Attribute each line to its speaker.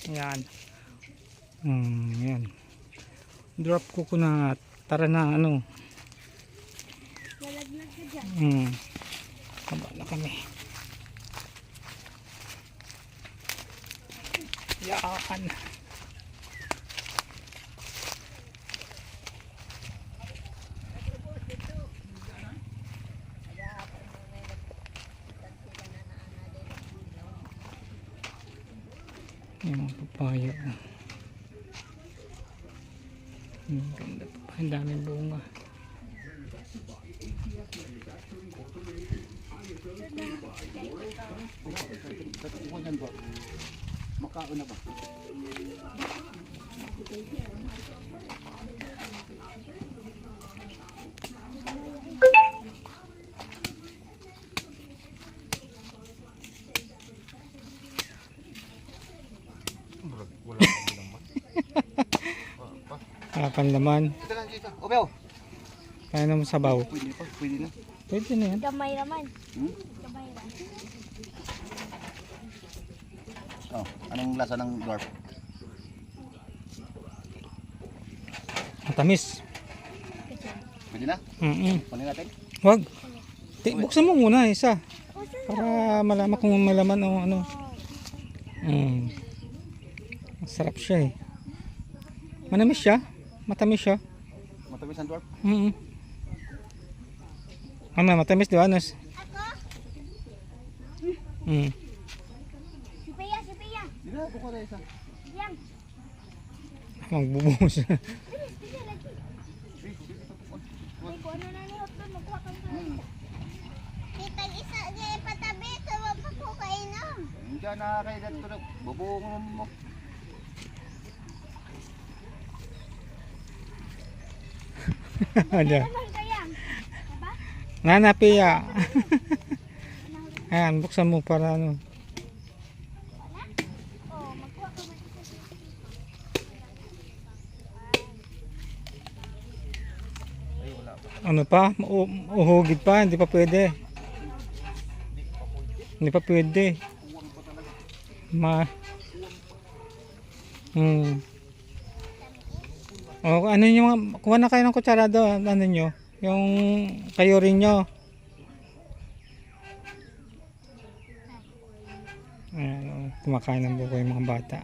Speaker 1: Ayan. Ayan. Drop coconut. Tara na, ano.
Speaker 2: Lalaglag ka dyan.
Speaker 1: Haba na kami. Yan. Yung mga papaya. Ganda pa. Ang daming bunga.
Speaker 3: Makaon na ba?
Speaker 1: Panlaman.
Speaker 3: Ito lang dito. Obew.
Speaker 1: Kaya naman sabaw.
Speaker 3: Pwede pa, pwede na.
Speaker 1: Pwede na yan.
Speaker 2: Gamay naman. Gamay na.
Speaker 3: Oh, anong lasa ng dwarf?
Speaker 1: Matamis.
Speaker 3: Pwede na? Kunin natin.
Speaker 1: Wag. Buksan mo muna isa. Para malaman kung malaman o ano. Masarap siya eh. Manamis siya. Matamis siya.
Speaker 3: Matamis ang dwarf?
Speaker 1: Ano, matamis di ba? Anas?
Speaker 2: Si Pia, si Pia.
Speaker 3: Hindi na, buko na isa.
Speaker 2: Yang.
Speaker 1: Magbubuhos.
Speaker 2: Bilis, Pia lagi. Ay, kung ano na niyo, ito, magkuha ka na. Kita isa niya patabi, tawag pa po kainom.
Speaker 3: Hindi na kayo dito. Bubungong mo.
Speaker 1: Ano?
Speaker 2: Naman kayang. Diba?
Speaker 1: Nanapiya. Ayan, buksan mo para ano.
Speaker 2: Wala? Oh, magkuha ka man isa.
Speaker 1: Ano pa? Uhugid pa, hindi pa pwede. Hindi pa pwede. O, ano nyo, kuha na kayo ng kutsarado, ano nyo, yung kayo rin nyo. Ayan, kumakain ng buko yung mga bata.